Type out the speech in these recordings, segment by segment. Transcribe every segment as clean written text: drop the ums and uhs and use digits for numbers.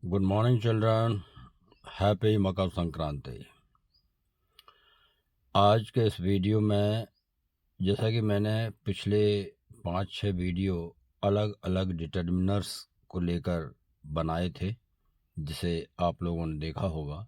Good morning children, happy Makar Sankranti. आज के इस वीडियो में, जैसा कि मैंने पिछले 5-6 वीडियो अलग अलग डिटर्मिनर्स को लेकर बनाए थे, जिसे आप लोगों ने देखा होगा,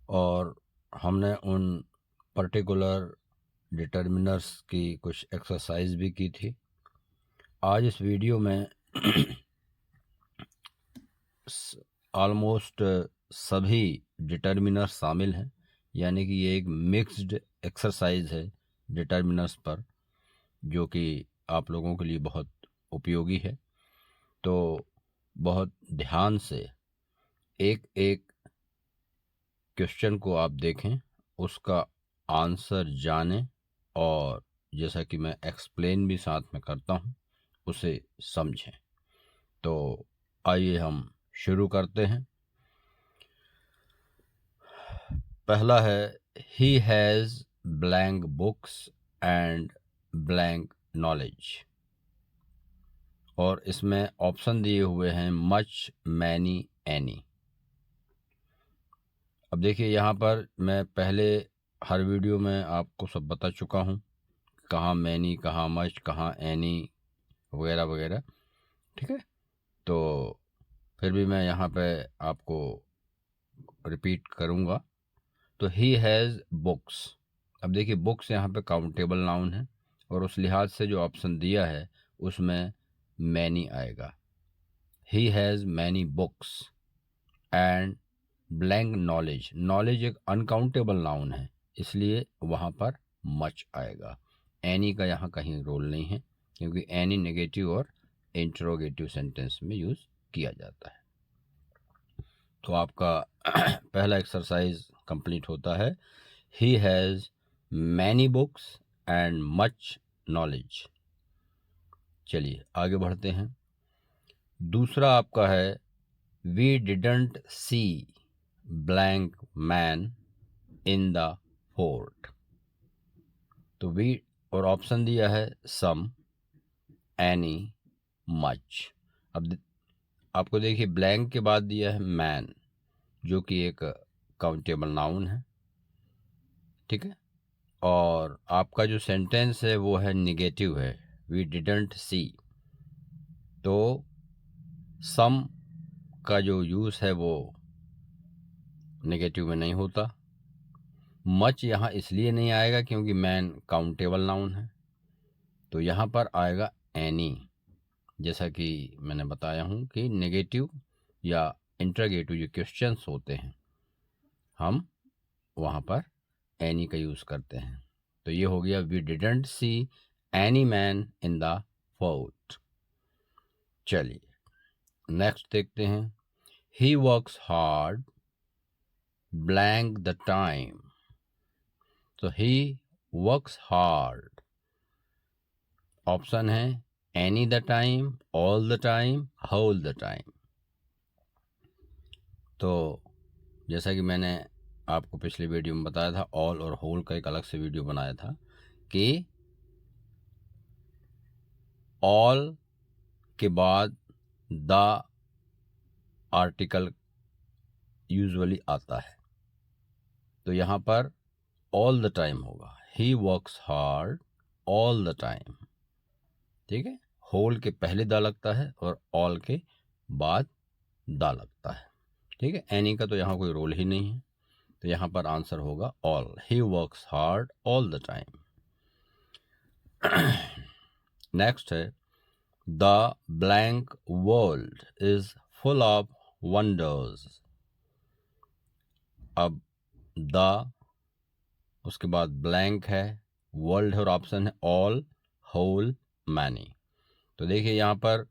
और हमने उन पर्टिकुलर डिटर्मिनर्स की कुछ एक्सरसाइज भी की थी। आज इस वीडियो में ऑलमोस्ट सभी डिटर्मिनर्स शामिल हैं, यानी कि ये एक मिक्स्ड एक्सरसाइज है डिटर्मिनर्स पर, जो कि आप लोगों के लिए बहुत उपयोगी है। तो बहुत ध्यान से एक एक क्वेश्चन को आप देखें, उसका आंसर जानें, और जैसा कि मैं एक्सप्लेन भी साथ में करता हूँ, उसे समझें। तो आइए हम शुरू करते हैं। पहला है, he has blank books and blank knowledge, और इसमें ऑप्शन दिए हुए हैं मच, मैनी, एनी। अब देखिए, यहाँ पर मैं पहले हर वीडियो में आपको सब बता चुका हूँ, कहाँ मैनी, कहाँ मच, कहाँ एनी, वगैरह वगैरह। ठीक है, तो फिर भी मैं यहाँ पे आपको रिपीट करूँगा। तो ही हैज़ बुक्स, अब देखिए बुक्स यहाँ पे काउंटेबल नाउन है, और उस लिहाज से जो ऑप्शन दिया है उसमें मैनी आएगा। ही has many books and blank knowledge, knowledge एक अनकाउंटेबल नाउन है, इसलिए वहाँ पर मच आएगा। एनी का यहाँ कहीं रोल नहीं है, क्योंकि एनी नेगेटिव और इंट्रोगेटिव सेंटेंस में यूज़ किया जाता है। तो आपका पहला एक्सरसाइज कंप्लीट होता है, he has many books and much knowledge. चलिए आगे बढ़ते हैं। दूसरा आपका है, we didn't see blank man in the fort. तो वी, और ऑप्शन दिया है सम, एनी, मच। अब आपको देखिए ब्लैंक के बाद दिया है मैन, जो कि एक काउंटेबल नाउन है। ठीक है, और आपका जो सेंटेंस है वो है निगेटिव है, वी डिडंट सी। तो सम का जो यूज़ है वो नेगेटिव में नहीं होता। मच यहाँ इसलिए नहीं आएगा क्योंकि मैन काउंटेबल नाउन है, तो यहाँ पर आएगा एनी। जैसा कि मैंने बताया हूँ कि नेगेटिव या इंटरोगेटिव जो क्वेश्चंस होते हैं, हम वहाँ पर एनी का यूज़ करते हैं। तो ये हो गया, we didn't see any man in the fort. चलिए नेक्स्ट देखते हैं, he works hard blank the time. तो ही वर्क्स हार्ड, ऑप्शन है any the time, all the time, whole the time. तो जैसा कि मैंने आपको पिछले वीडियो में बताया था, ऑल और होल का एक अलग से वीडियो बनाया था, कि ऑल के बाद द आर्टिकल यूजुअली आता है, तो यहाँ पर ऑल द टाइम होगा, ही works hard all the time. ठीक है, होल के पहले दा लगता है और ऑल के बाद दा लगता है। ठीक है, एनी का तो यहाँ कोई रोल ही नहीं है, तो यहाँ पर आंसर होगा all, he works hard all the time. Next है, the blank world is full of wonders. अब द, उसके बाद ब्लैंक है, वर्ल्ड है, और ऑप्शन है ऑल, होल, मैनी। तो देखिए यहाँ पर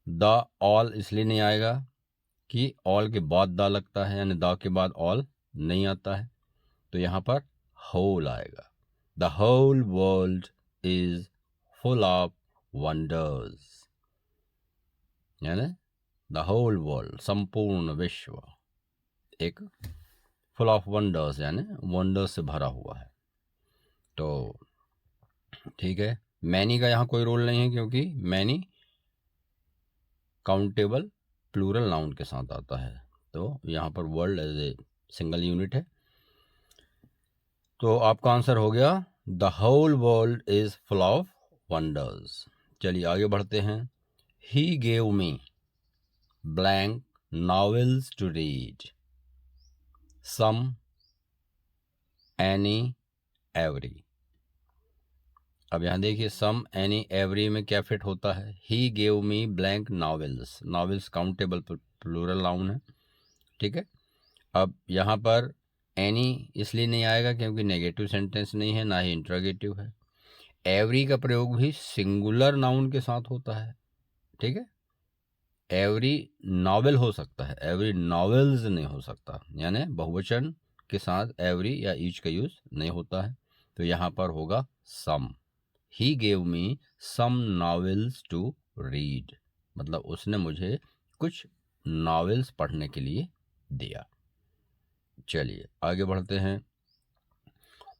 द ऑल इसलिए नहीं आएगा कि ऑल के बाद द लगता है, यानी द के बाद ऑल नहीं आता है, तो यहाँ पर होल आएगा। The whole world is full of wonders, यानी द होल वर्ल्ड, संपूर्ण विश्व एक फुल ऑफ वंडर्स, यानी वंडर्स से भरा हुआ है। तो ठीक है, मैनी का यहाँ कोई रोल नहीं है, क्योंकि मैनी काउंटेबल प्लूरल नाउन के साथ आता है, तो यहाँ पर world as a single unit है। तो आपका आंसर हो गया the whole world is full of wonders. चलिए आगे बढ़ते हैं। He gave me blank novels to read, some, any, every. अब यहाँ देखिए सम, एनी, एवरी में क्या फिट होता है। He gave me blank novels, novels countable plural noun है, ठीक है। अब यहाँ पर एनी इसलिए नहीं आएगा क्योंकि नेगेटिव सेंटेंस नहीं है, ना ही इंट्रोगेटिव है। एवरी का प्रयोग भी सिंगुलर नाउन के साथ होता है, ठीक है। एवरी नॉवेल हो सकता है, एवरी नॉवेल्स नहीं हो सकता, यानी बहुवचन के साथ एवरी या ईच का यूज नहीं होता है। तो यहाँ पर होगा some. He gave me some novels to read, मतलब उसने मुझे कुछ नॉवेल्स पढ़ने के लिए दिया। चलिए आगे बढ़ते हैं।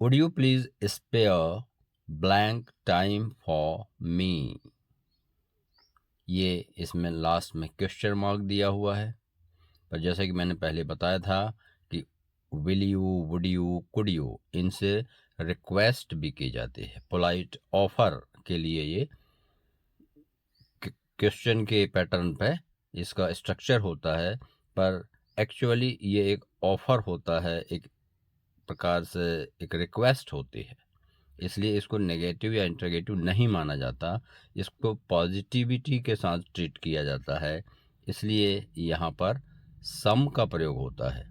Would you please spare blank time for me. ये इसमें लास्ट में क्वेश्चन मार्क दिया हुआ है, पर जैसा कि मैंने पहले बताया था कि will you, would you, could you, इनसे रिक्वेस्ट भी की जाती है। पोलाइट ऑफर के लिए ये क्वेश्चन के पैटर्न पे इसका स्ट्रक्चर होता है, पर एक्चुअली ये एक ऑफर होता है, एक प्रकार से एक रिक्वेस्ट होती है, इसलिए इसको नेगेटिव या इंट्रोगेटिव नहीं माना जाता, इसको पॉजिटिविटी के साथ ट्रीट किया जाता है, इसलिए यहाँ पर सम का प्रयोग होता है।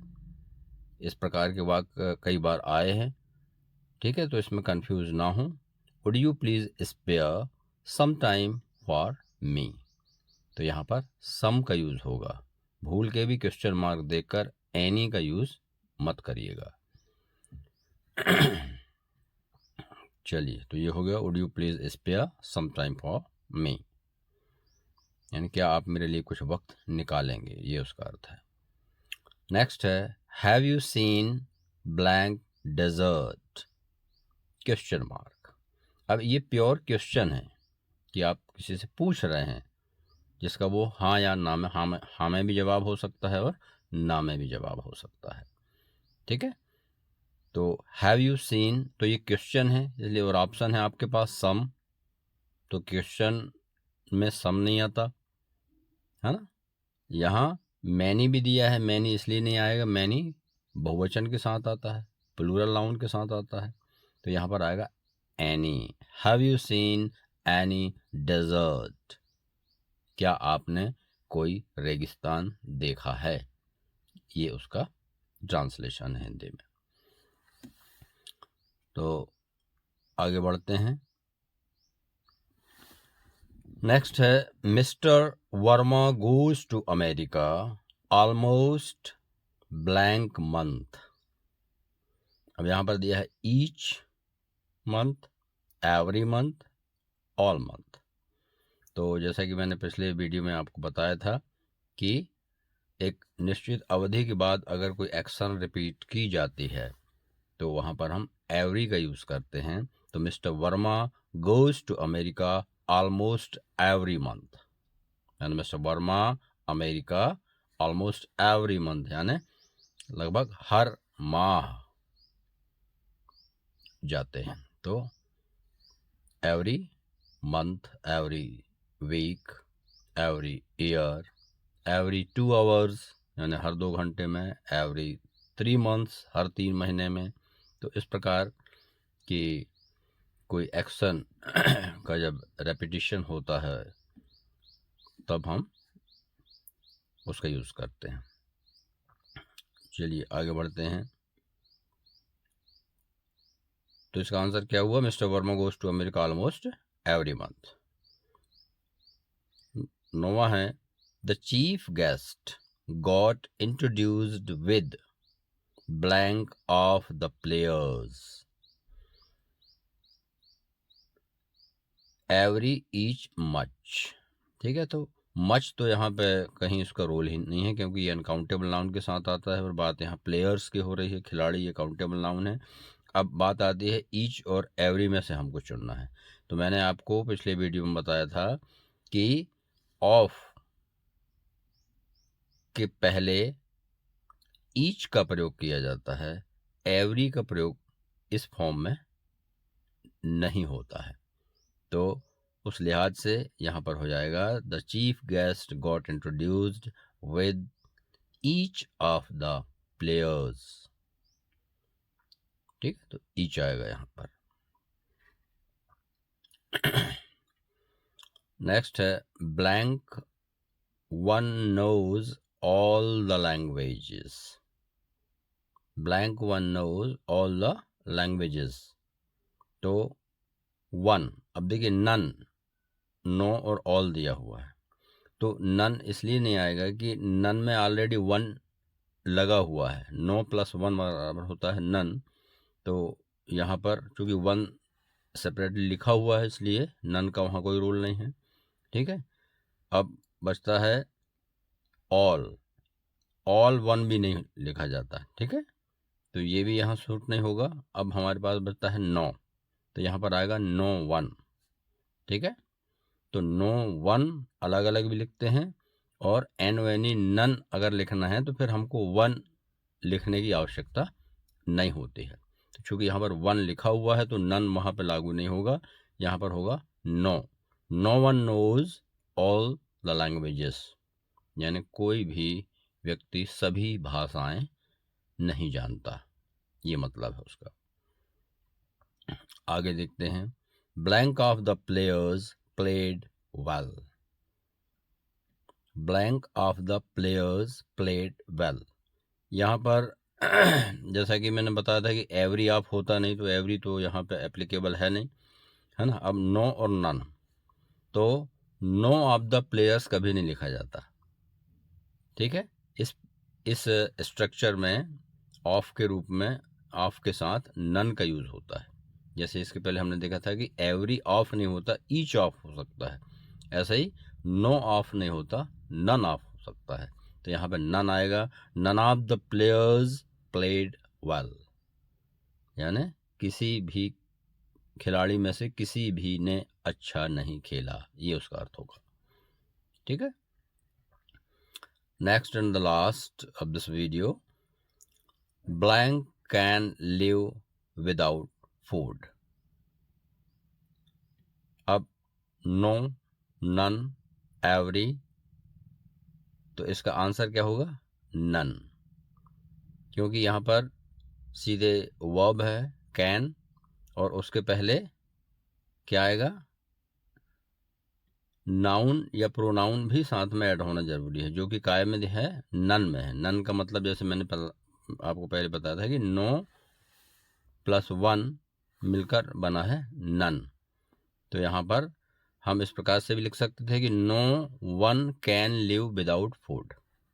इस प्रकार के वाक्य कई बार आए हैं, ठीक है, तो इसमें कंफ्यूज ना हो। Would you please spare some time for me, तो यहाँ पर सम का यूज होगा। भूल के भी क्वेश्चन मार्क देकर एनी का यूज मत करिएगा। चलिए, तो ये हो गया would you please spare some time for me, यानी क्या आप मेरे लिए कुछ वक्त निकालेंगे, ये उसका अर्थ है। नेक्स्ट है have you seen blank desert, question mark. अब ये प्योर क्वेश्चन है कि आप किसी से पूछ रहे हैं, जिसका वो हाँ या ना में, हाँ में भी जवाब हो सकता है और ना में भी जवाब हो सकता है, ठीक है। तो हैव यू सीन, तो ये क्वेश्चन है इसलिए, और ऑप्शन है आपके पास सम, तो क्वेश्चन में सम नहीं आता है ना। यहाँ मैनी भी दिया है, मैनी इसलिए नहीं आएगा, मैनी बहुवचन के साथ आता है, प्लूरल नाउन के साथ आता है, तो यहाँ पर आएगा any. Have you seen any desert, क्या आपने कोई रेगिस्तान देखा है, ये उसका ट्रांसलेशन है हिंदी में। तो आगे बढ़ते हैं। नेक्स्ट है mister Verma goes to America almost blank month. अब यहाँ पर दिया है each month, every month, all month. तो जैसा कि मैंने पिछले वीडियो में आपको बताया था कि एक निश्चित अवधि के बाद अगर कोई एक्शन रिपीट की जाती है तो वहाँ पर हम एवरी का यूज़ करते हैं। तो mister Verma goes to America almost every month, यानी mister Verma America almost every month, यानी लगभग हर माह जाते हैं। तो every month, every week, every year, every 2 hours यानी हर 2 घंटे में, एवरी 3 मंथ्स हर 3 महीने में। तो इस प्रकार की कोई एक्शन का जब रेपिटिशन होता है तब हम उसका यूज़ करते हैं। चलिए आगे बढ़ते हैं। तो इसका आंसर क्या हुआ, mister Verma goes to America almost every month. नोवा है the chief guest got introduced with blank of the players every each much, ठीक है। तो मच तो यहाँ पे कहीं इसका रोल ही नहीं है क्योंकि ये अनकाउंटेबल नाउन के साथ आता है, और बात यहाँ प्लेयर्स की हो रही है, खिलाड़ी, ये काउंटेबल नाउन है। अब बात आती है ईच और एवरी में से हमको चुनना है। तो मैंने आपको पिछले वीडियो में बताया था कि ऑफ के पहले ईच का प्रयोग किया जाता है, एवरी का प्रयोग इस फॉर्म में नहीं होता है। तो उस लिहाज से यहाँ पर हो जाएगा the chief guest got introduced with each of the players. ठीक है, तो ईच आएगा यहाँ पर। नेक्स्ट है blank one knows all the languages. Blank one knows all the languages. तो वन, अब देखिए नन, नो और ऑल दिया हुआ है, तो नन इसलिए नहीं आएगा कि नन में ऑलरेडी वन लगा हुआ है, नो प्लस वन बराबर होता है नन। तो यहाँ पर चूंकि वन सेपरेटली लिखा हुआ है इसलिए नन का वहाँ कोई रूल नहीं है। ठीक है, अब बचता है ऑल। ऑल वन भी नहीं लिखा जाता। ठीक है, तो ये भी यहाँ सूट नहीं होगा। अब हमारे पास बचता है नो, तो यहाँ पर आएगा नो वन। ठीक है, तो नो वन अलग अलग भी लिखते हैं, और N O N E none अगर लिखना है तो फिर हमको वन लिखने की आवश्यकता नहीं होती है। तो चूंकि यहाँ पर वन लिखा हुआ है तो नन वहाँ पर लागू नहीं होगा, यहाँ पर होगा no. No one knows all the languages, यानी कोई भी व्यक्ति सभी भाषाएं नहीं जानता, ये मतलब है उसका। आगे देखते हैं, blank of the players played well. Blank of the players played well, यहाँ पर जैसा कि मैंने बताया था कि एवरी ऑफ होता नहीं, तो एवरी तो यहाँ पे एप्लीकेबल है नहीं, है ना। अब नो और नन, तो नो ऑफ द प्लेयर्स कभी नहीं लिखा जाता। ठीक है, इस स्ट्रक्चर में ऑफ के रूप में, ऑफ के साथ नन का यूज होता है। जैसे इसके पहले हमने देखा था कि एवरी ऑफ नहीं होता, ईच ऑफ हो सकता है, ऐसा ही नो ऑफ नहीं होता, नन ऑफ हो सकता है। तो यहाँ पे नन आएगा, none of the players played well, यानी किसी भी खिलाड़ी में से किसी भी ने अच्छा नहीं खेला, ये उसका अर्थ होगा। ठीक है, next and the last of this video, blank can live without food. अब नो, नन, एवरी, तो इसका आंसर क्या होगा? नन, क्योंकि यहाँ पर सीधे वर्ब है कैन, और उसके पहले क्या आएगा? नाउन या प्रोनाउन भी साथ में ऐड होना जरूरी है, जो कि काय में है, नन में है। नन का मतलब जैसे मैंने आपको पहले बताया था कि नो प्लस वन मिलकर बना है नन। तो यहाँ पर हम इस प्रकार से भी लिख सकते थे कि no one can live without food.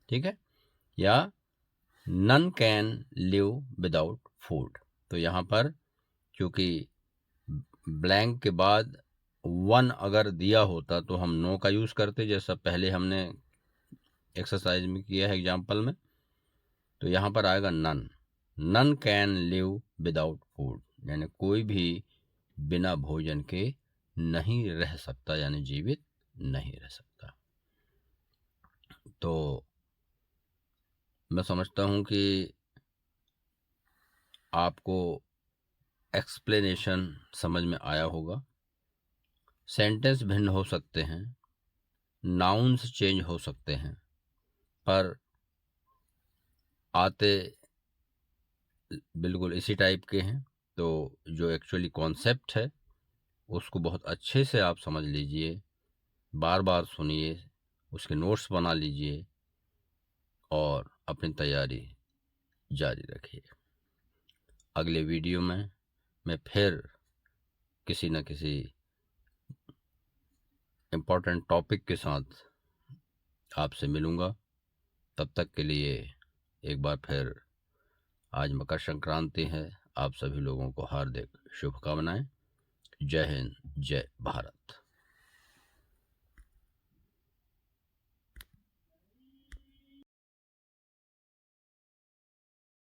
ठीक है, या none can live without food. तो यहाँ पर क्योंकि ब्लैंक के बाद वन अगर दिया होता तो हम नो का यूज करते, जैसा पहले हमने एक्सरसाइज में किया है एग्जाम्पल में। तो यहाँ पर आएगा none, none can live without food, यानी कोई भी बिना भोजन के नहीं रह सकता, यानी जीवित नहीं रह सकता। तो मैं समझता हूँ कि आपको एक्सप्लेनेशन समझ में आया होगा। सेंटेंस भिन्न हो सकते हैं, नाउन्स चेंज हो सकते हैं, पर आते बिल्कुल इसी टाइप के हैं। तो जो एक्चुअली कॉन्सेप्ट है उसको बहुत अच्छे से आप समझ लीजिए, बार बार सुनिए, उसके नोट्स बना लीजिए और अपनी तैयारी जारी रखिए। अगले वीडियो में मैं फिर किसी न किसी इम्पोर्टेंट टॉपिक के साथ आपसे मिलूँगा। तब तक के लिए एक बार फिर आज मकर संक्रांति है, आप सभी लोगों को हार्दिक शुभकामनाएं। जय हिंद, जय भारत।